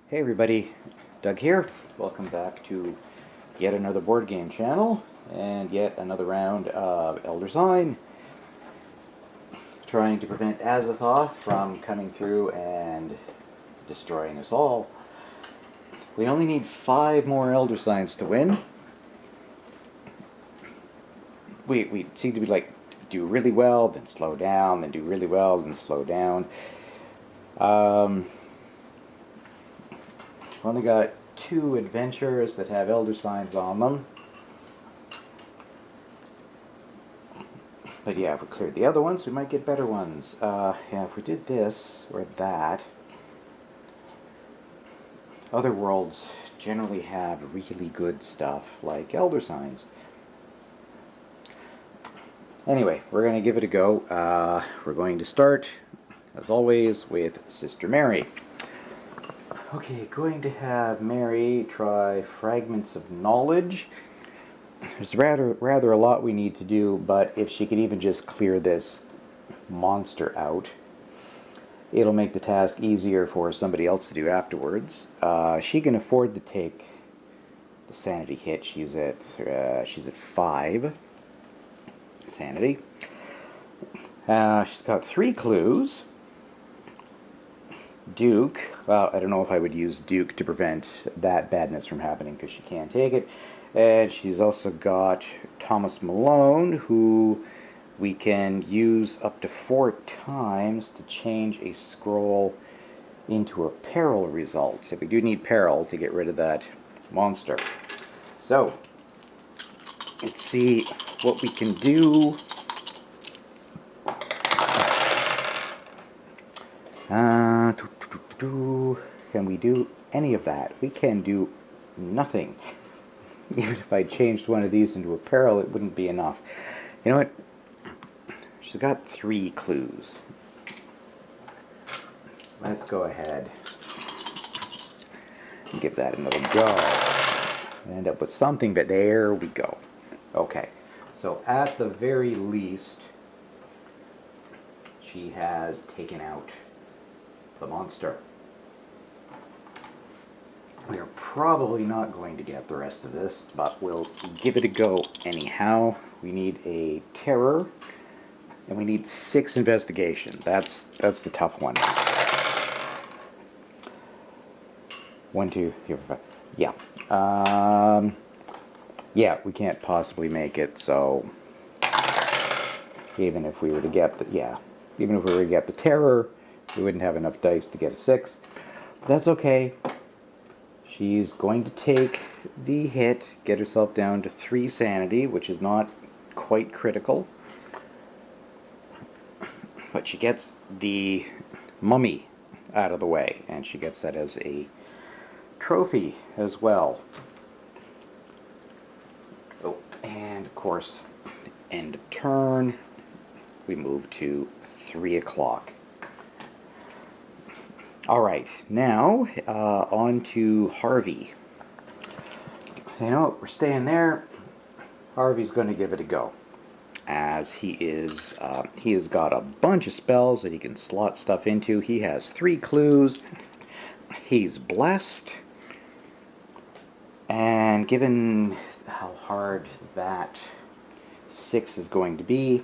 Hey everybody, Doug here. Welcome back to yet another board game channel and yet another round of Elder Sign, trying to prevent Azathoth from coming through and destroying us all. We only need 5 more Elder Signs to win. We seem to be like do really well, then slow down, then do really well, then slow down. Only got 2 adventures that have Elder Signs on them. But yeah, if we cleared the other ones, we might get better ones. Yeah, if we did this or that, other worlds generally have really good stuff, like Elder Signs. Anyway, we're going to give it a go. We're going to start, as always, with Sister Mary. Okay, going to have Mary try Fragments of Knowledge. There's rather a lot we need to do, but if she could even just clear this monster out, it'll make the task easier for somebody else to do afterwards. She can afford to take the sanity hit. She's at 5 sanity. She's got 3 clues. Duke. Well, I don't know if I would use Duke to prevent that badness from happening because she can't take it. And she's also got Thomas Malone, who we can use up to 4 times to change a scroll into a peril result. So we do need peril to get rid of that monster. So, let's see what we can do. Can we do any of that? We can do nothing. Even if I changed one of these into a peril, it wouldn't be enough. You know what? She's got 3 clues. Let's go ahead and give that another go. End up with something, but there we go. Okay, so at the very least, she has taken out the monster. We are probably not going to get the rest of this, but we'll give it a go anyhow. We need a terror, and we need 6 investigation. That's the tough one. 1, 2, 3, 4, 5. Yeah. Yeah, we can't possibly make it. So even if we were to get the terror, we wouldn't have enough dice to get a 6. But that's okay. She's going to take the hit, get herself down to 3 sanity, which is not quite critical. But she gets the mummy out of the way, and she gets that as a trophy as well. Oh, and of course, end of turn, we move to 3 o'clock. Alright, now on to Harvey. You know what, we're staying there. Harvey's going to give it a go, as he has got a bunch of spells that he can slot stuff into. He has 3 clues. He's blessed, and given how hard that 6 is going to be,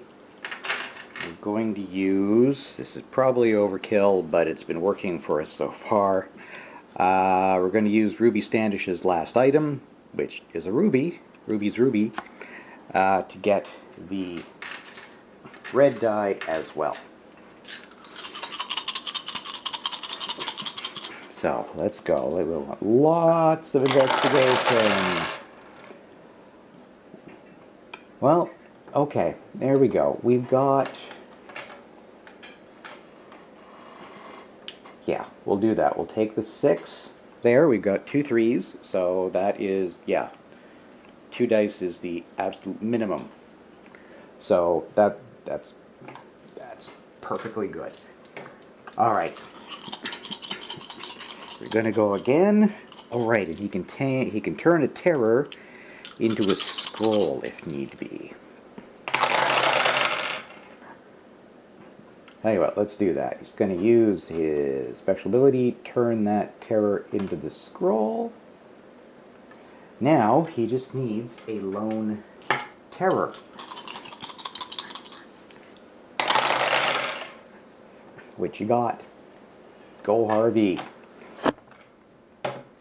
we're going to use, this is probably overkill, but it's been working for us so far. We're going to use Ruby Standish's last item, which is a ruby, Ruby's ruby, to get the red die as well. So let's go. We want lots of investigation. Well, okay, there we go. We've got... Yeah, we'll do that. We'll take the 6 there. We've got 2 3s, so that is, yeah, 2 dice is the absolute minimum. So that's perfectly good. All right, we're gonna go again. All right, and he can turn a terror into a scroll if need be. Tell you what, let's do that. He's going to use his special ability, turn that terror into the scroll. Now he just needs a lone terror. Which you got. Go Harvey.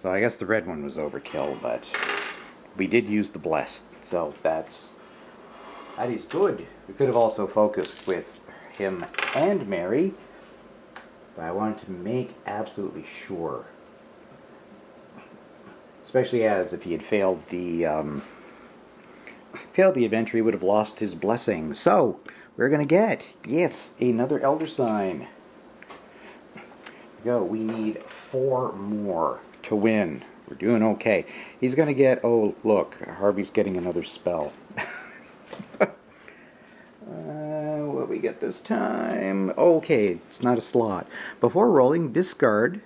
So I guess the red one was overkill, but we did use the blessed, so that is good. We could have also focused with him and Mary, but I wanted to make absolutely sure. Especially as if he had failed the adventure, he would have lost his blessing. So we're gonna get, yes, another elder sign. Go. We need 4 more to win. We're doing okay. He's gonna get, oh look, Harvey's getting another spell. What we get this time? Okay, it's not a slot. Before rolling, discard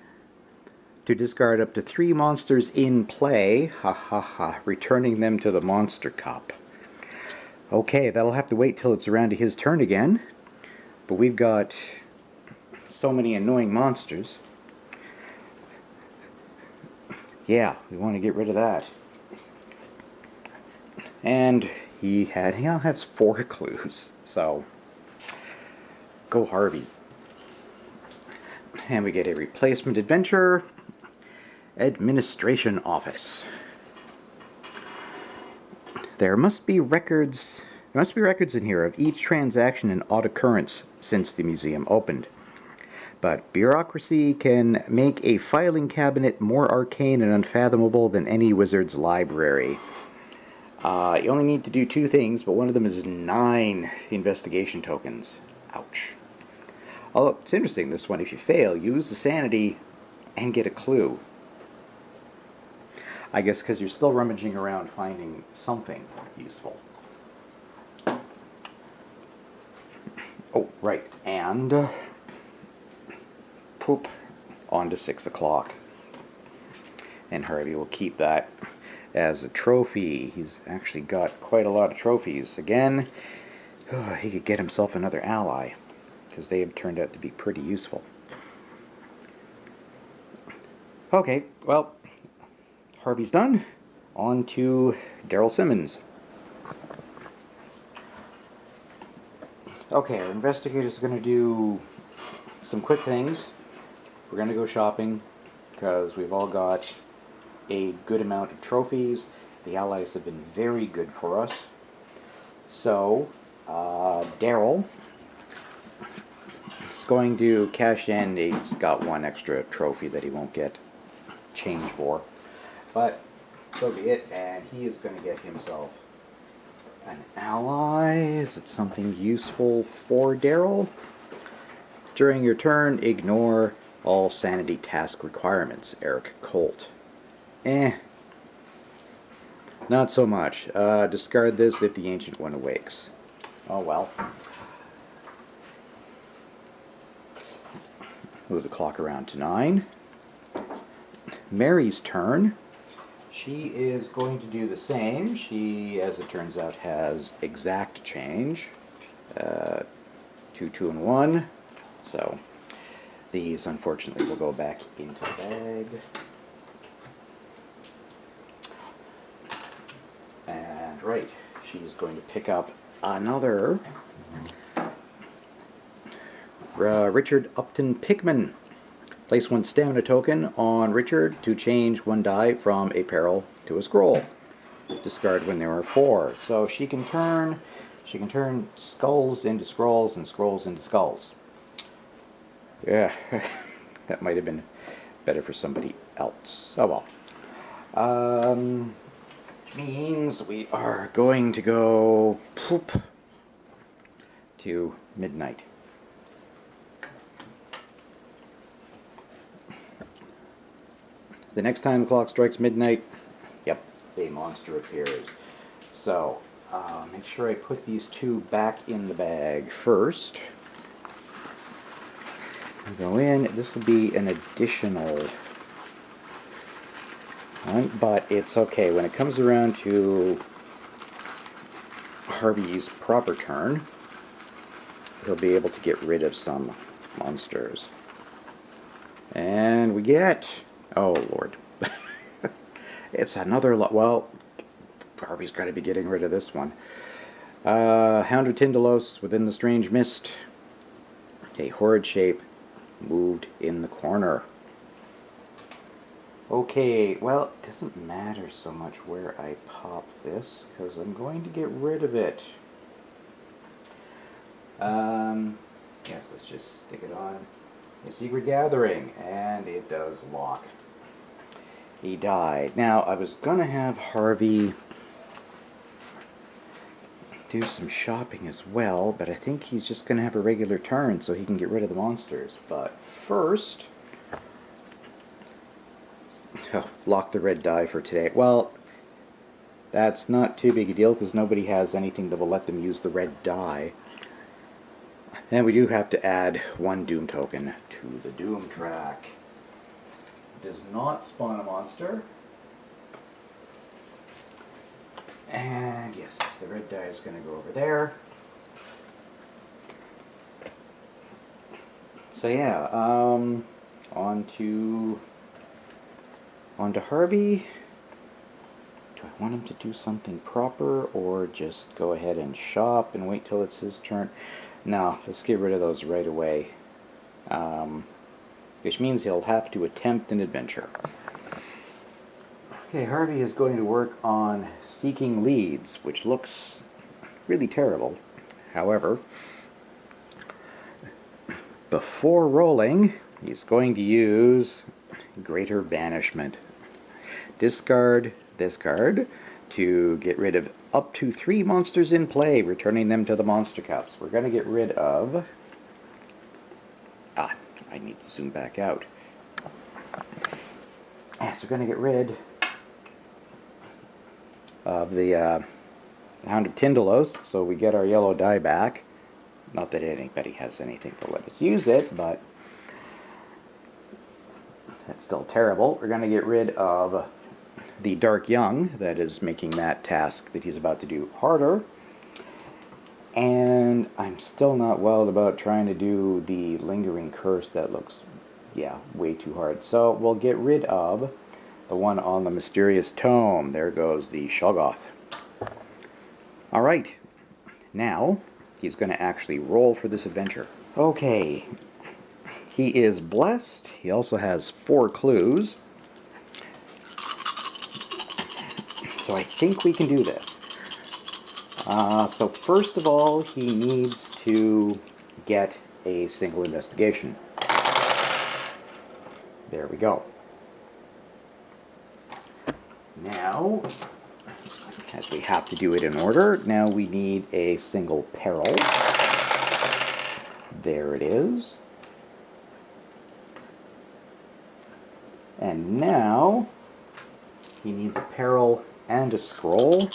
to discard up to 3 monsters in play. Ha ha ha. Returning them to the monster cup. Okay, that'll have to wait till it's around to his turn again. But we've got so many annoying monsters. Yeah, we want to get rid of that. And he now has 4 clues. So, go Harvey. And we get a replacement adventure. Administration office. There must be records in here of each transaction and odd occurrence since the museum opened. But bureaucracy can make a filing cabinet more arcane and unfathomable than any wizard's library. You only need to do 2 things, but one of them is 9 investigation tokens. Ouch. Although, it's interesting, this one, if you fail, you lose the sanity and get a clue. I guess because you're still rummaging around finding something useful. Oh, right, and poop on to 6 o'clock. And Harvey will keep that as a trophy. He's actually got quite a lot of trophies. Again, he could get himself another ally, because they have turned out to be pretty useful. Okay, well, Harvey's done. On to Daryl Simmons. Okay, our investigators are going to do some quick things. We're going to go shopping, because we've all got a good amount of trophies. The allies have been very good for us. So, Daryl is going to cash in. He's got 1 extra trophy that he won't get change for. But, so be it, and he is going to get himself an ally. Is it something useful for Daryl? During your turn, ignore all sanity task requirements. Eric Colt. Not so much. Discard this if the Ancient One awakes. Oh well. Move the clock around to 9. Mary's turn. She is going to do the same. She, as it turns out, has exact change. 2, 2, and 1. So these, unfortunately, will go back into the bag. And right, she's going to pick up another Richard Upton Pickman. Place 1 stamina token on Richard to change 1 die from a peril to a scroll. Discard when there are 4. So she can turn skulls into scrolls and scrolls into skulls. Yeah, that might have been better for somebody else. Oh well. Which means we are going to go poop to midnight. The next time the clock strikes midnight, yep, a monster appears. So, make sure I put these 2 back in the bag first. Go in. This will be an additional one, but it's okay. When it comes around to Harvey's proper turn, he'll be able to get rid of some monsters. And we get... oh, Lord. It's another... well, Harvey's got to be getting rid of this one. Hound of Tyndalos within the strange mist. A horrid shape moved in the corner. Okay, well, it doesn't matter so much where I pop this, because I'm going to get rid of it. Yes, let's just stick it on a secret gathering, and it does lock. He died. Now, I was going to have Harvey do some shopping as well, but I think he's just going to have a regular turn so he can get rid of the monsters. But first... oh, lock the red die for today. Well, that's not too big a deal because nobody has anything that will let them use the red die. And we do have to add one Doom token to the Doom track. Does not spawn a monster. And yes, the red die is going to go over there. So yeah, on to Harvey. Do I want him to do something proper or just go ahead and shop and wait till it's his turn? No, let's get rid of those right away. Which means he'll have to attempt an adventure. Okay, Harvey is going to work on seeking leads, which looks really terrible. However, before rolling, he's going to use Greater Banishment. Discard this card to get rid of up to 3 monsters in play, returning them to the monster cups. We're going to get rid of... I need to zoom back out. Yes, we're going to get rid of the Hound of Tyndalos, so we get our yellow die back. Not that anybody has anything to let us use it, but that's still terrible. We're going to get rid of the Dark Young, that is making that task that he's about to do harder. And I'm still not wild about trying to do the Lingering Curse. That looks, yeah, way too hard. So we'll get rid of the one on the Mysterious Tome. There goes the Shoggoth. Alright, now he's going to actually roll for this adventure. Okay, he is blessed. He also has 4 clues. So I think we can do this. So first of all, he needs to get a single investigation. There we go. Now, as we have to do it in order, now we need a single peril. There it is. And now, he needs a peril and a scroll.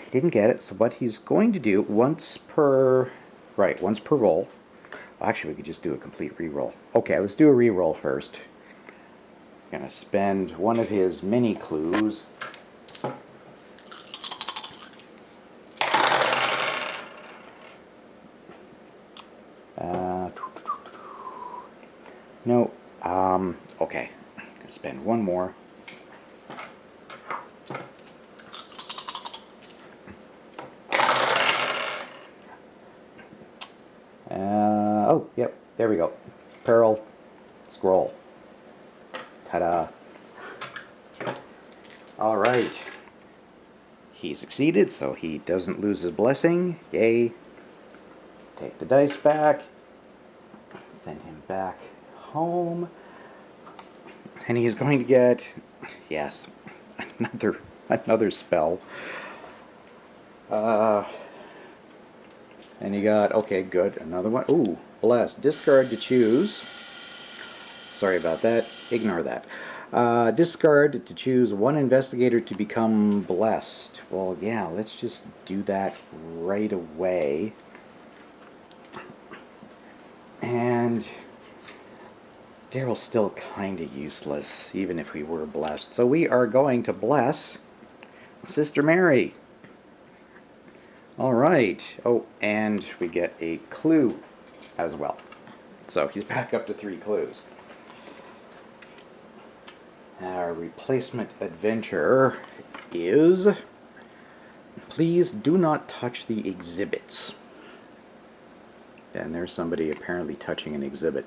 He didn't get it, so what he's going to do once per roll. Actually, we could just do a complete reroll. Okay, let's do a reroll first. I'm going to spend one of his mini clues. No, okay. I'm going to spend one more. Oh, yep, there we go. Peril, scroll. Ta-da. Alright. He succeeded, so he doesn't lose his blessing. Yay. Take the dice back. Send him back home. And he's going to get, yes, another spell. And he got, okay, good, another one. Ooh, blessed. Discard to choose. Sorry about that. Ignore that. Discard to choose one investigator to become blessed. Well, yeah, let's just do that right away. And Daryl's still kind of useless, even if we were blessed. So we are going to bless Sister Mary. All right. Oh, and we get a clue as well. So he's back up to 3 clues. Our replacement adventure is, please do not touch the exhibits. And there's somebody apparently touching an exhibit.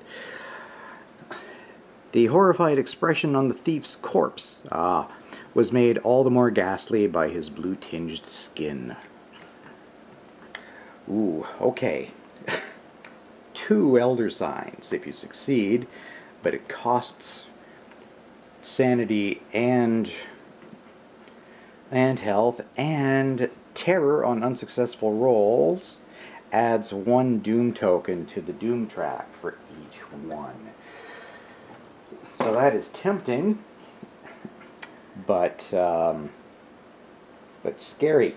The horrified expression on the thief's corpse was made all the more ghastly by his blue-tinged skin. Ooh, okay. 2 elder signs if you succeed, but it costs sanity and health, and terror on unsuccessful rolls adds 1 doom token to the doom track for each one. So that is tempting, but scary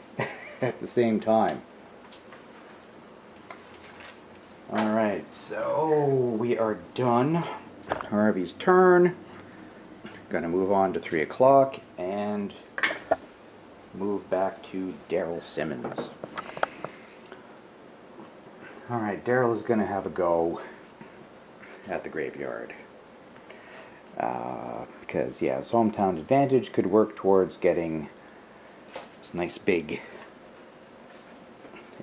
at the same time. Alright, so we are done. Harvey's turn. Gonna move on to 3 o'clock and move back to Daryl Simmons. Alright, Daryl is gonna have a go at the graveyard. Because, yeah, his hometown advantage could work towards getting this nice big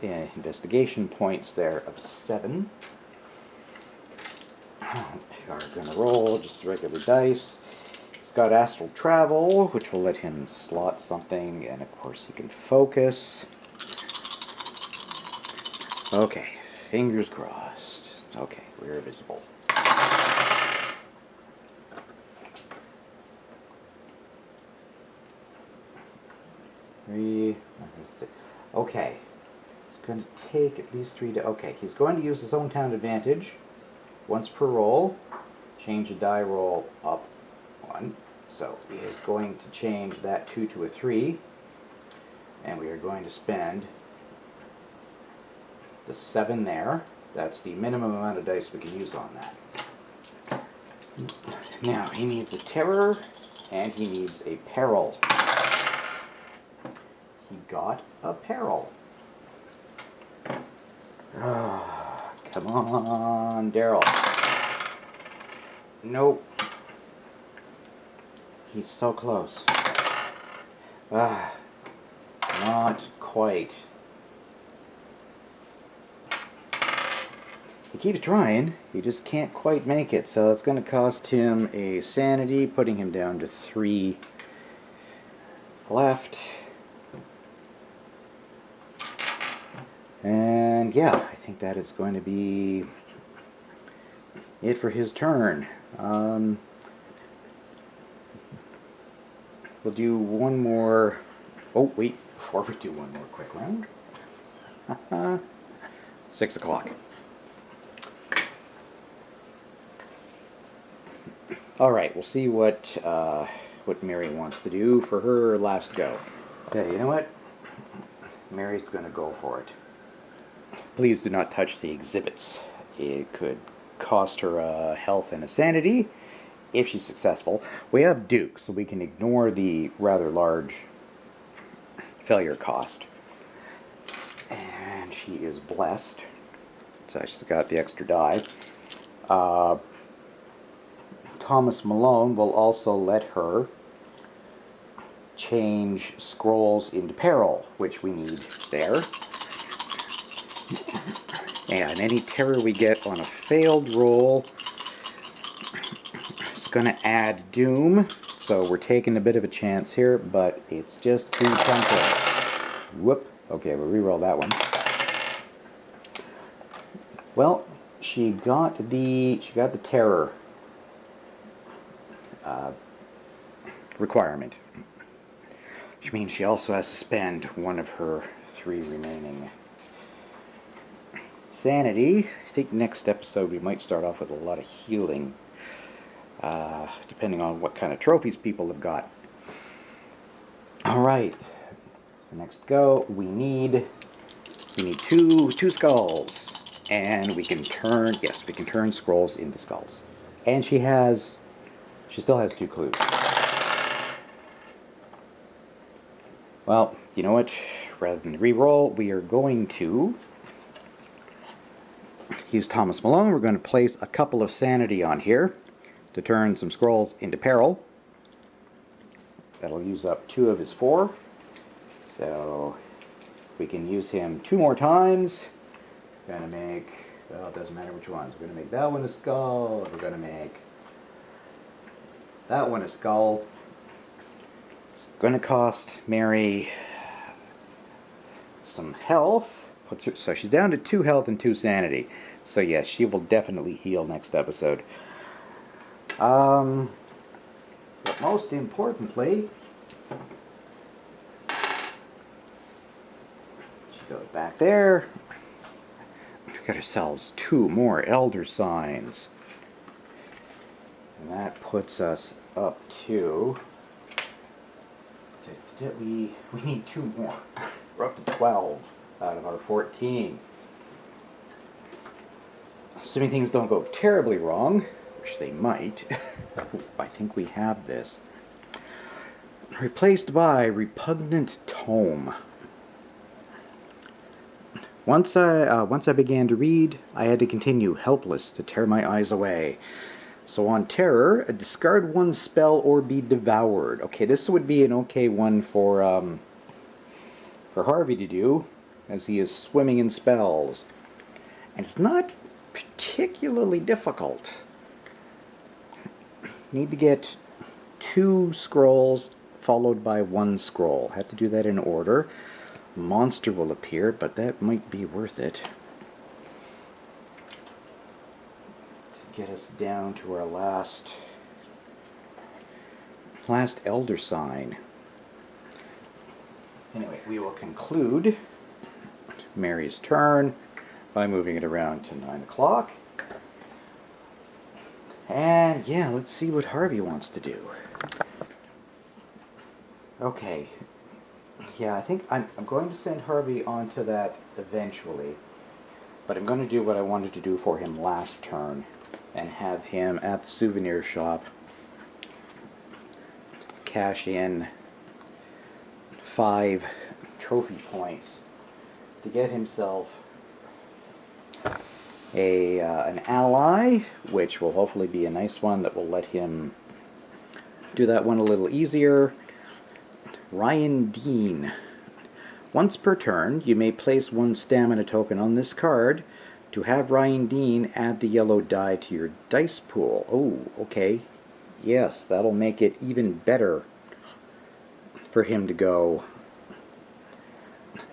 investigation points there of 7. We are going to roll just regular dice. He's got astral travel, which will let him slot something, and of course he can focus. Okay, fingers crossed. Okay, we're visible. Okay, it's going to take at least 3 to... Okay, he's going to use his hometown advantage once per roll. Change a die roll up 1. So he is going to change that 2 to a 3. And we are going to spend the 7 there. That's the minimum amount of dice we can use on that. Now, he needs a terror, and he needs a peril. He got a peril. Come on, Daryl. Nope. He's so close. Not quite. He keeps trying, he just can't quite make it, so it's going to cost him a sanity, putting him down to 3 left. And yeah, I think that is going to be it for his turn. We'll do one more. Oh, wait, before we do one more quick round. 6 o'clock. Alright, we'll see what Mary wants to do for her last go. Okay, you know what? Mary's going to go for it. Please do not touch the exhibits. It could cost her a health and a sanity if she's successful. We have Duke, so we can ignore the rather large failure cost. And she is blessed. So she's got the extra die. Thomas Malone will also let her change scrolls into peril, which we need there. And any terror we get on a failed roll is going to add doom. So we're taking a bit of a chance here, but it's just too tempting. Whoop. Okay, we'll reroll that one. Well, she got the terror requirement, which means she also has to spend one of her 3 remaining sanity. I think next episode we might start off with a lot of healing, depending on what kind of trophies people have got. Alright, next go, we need two skulls, and we can turn, yes, we can turn scrolls into skulls. And she still has 2 clues. Well, you know what? Rather than re-roll, we are going to use Thomas Malone. We're going to place a couple of sanity on here to turn some scrolls into peril. That'll use up 2 of his 4. So we can use him 2 more times. Gonna make, well, it doesn't matter which ones. We're gonna make that one a skull. We're gonna make that one a skull. It's gonna cost Mary some health. So she's down to 2 health and 2 sanity. So yes, she will definitely heal next episode. But most importantly, she goes back there. We've got ourselves 2 more Elder Signs. And that puts us up to... We need 2 more. We're up to 12 out of our 14. Assuming things don't go terribly wrong, which they might. I think we have this. Replaced by Repugnant Tome. Once I began to read, I had to continue, helpless, to tear my eyes away. So on Terror, discard 1 spell or be devoured. Okay, this would be an okay one for Harvey to do, as he is swimming in spells. And it's not particularly difficult. Need to get 2 scrolls followed by 1 scroll. Have to do that in order. Monster will appear, but that might be worth it to get us down to our last Elder Sign. Anyway, we will conclude Mary's turn by moving it around to 9 o'clock. And yeah, let's see what Harvey wants to do. Okay. Yeah, I think I'm going to send Harvey onto that eventually. But I'm going to do what I wanted to do for him last turn and have him at the souvenir shop cash in 5 trophy points to get himself an ally, which will hopefully be a nice one that will let him do that one a little easier. Ryan Dean. Once per turn, you may place 1 stamina token on this card to have Ryan Dean add the yellow die to your dice pool. Oh, okay. Yes, that'll make it even better for him to go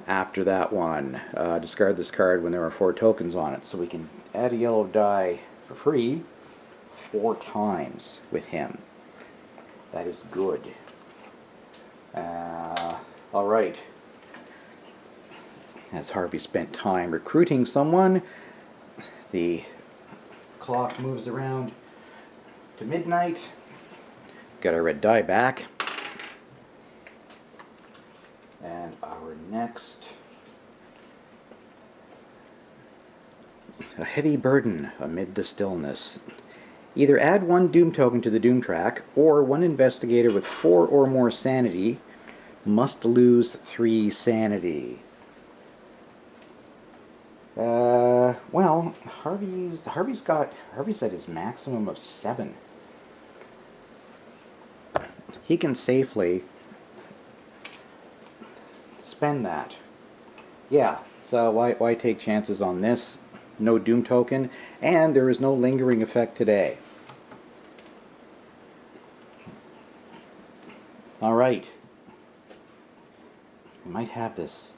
after that one. Discard this card when there are 4 tokens on it, so we can add a yellow die for free 4 times with him. That is good. Alright. As Harvey spent time recruiting someone, the clock moves around to midnight. Got our red die back. And our next... A heavy burden amid the stillness. Either add 1 Doom token to the Doom track, or 1 investigator with 4 or more sanity must lose 3 sanity. Well, Harvey said his maximum of 7. He can safely spend that. Yeah, so why take chances on this? No Doom token, and there is no lingering effect today. Alright. We might have this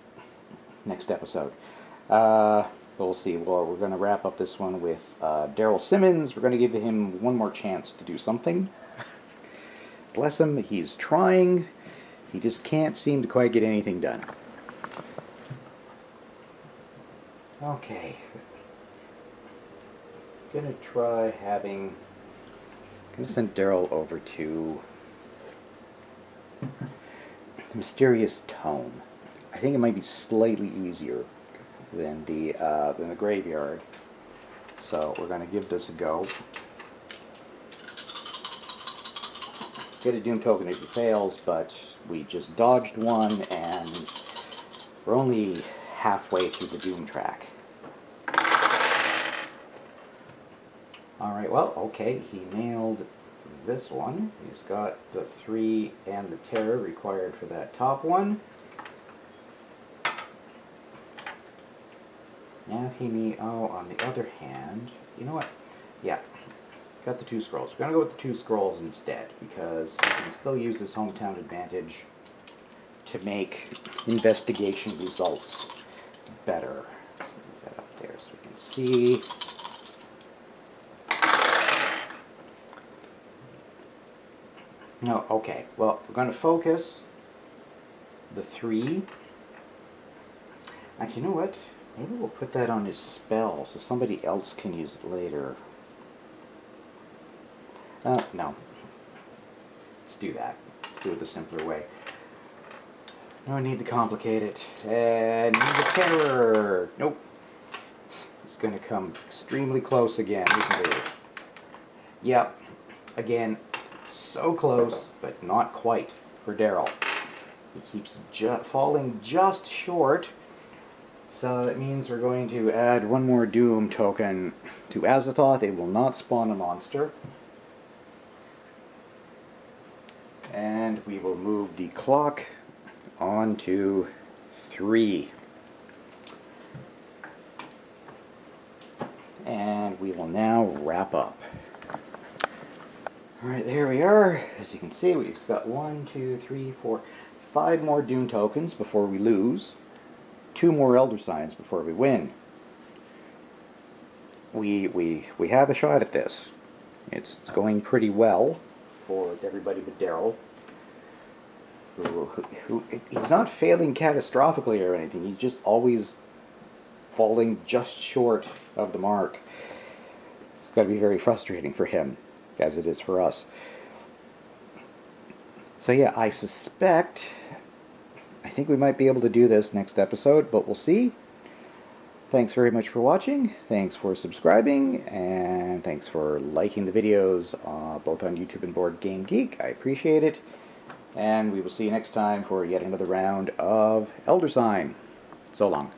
next episode. We'll see. Well, we're going to wrap up this one with Daryl Simmons. We're going to give him 1 more chance to do something. Bless him, he's trying. He just can't seem to quite get anything done. Okay. Gonna try having... Gonna send Daryl over to the Mysterious Tome. I think it might be slightly easier than the graveyard. So we're gonna give this a go. get a Doom token if he fails, but we just dodged one, and we're only halfway through the Doom track. Alright, well, okay, he nailed this one. He's got the 3 and the terror required for that top one. Now he need, oh, on the other hand, you know what? Yeah, got the 2 scrolls. We're going to go with the 2 scrolls instead, because he can still use his hometown advantage to make investigation results better. Let's move that up there so we can see. No, okay. Well, we're going to focus the 3. Actually, you know what? Maybe we'll put that on his spell so somebody else can use it later. No. Let's do that. Let's do it the simpler way. No need to complicate it. And the terror. Nope. It's going to come extremely close again, isn't it? Yep. Again, so close, but not quite for Daryl. He keeps falling just short. So that means we're going to add one more Doom token to Azathoth. It will not spawn a monster. And we will move the clock on to 3. And we will now wrap up. Alright, there we are. As you can see, we've got 1, 2, 3, 4, 5 more Doom tokens before we lose. 2 more Elder Signs before we win. We have a shot at this. It's going pretty well for everybody but Daryl. Who he's not failing catastrophically or anything. He's just always falling just short of the mark. It's got to be very frustrating for him, as it is for us. So yeah, I think we might be able to do this next episode, but we'll see. Thanks very much for watching, thanks for subscribing, and thanks for liking the videos both on YouTube and Board Game Geek. I appreciate it. And we will see you next time for yet another round of Elder Sign. So long.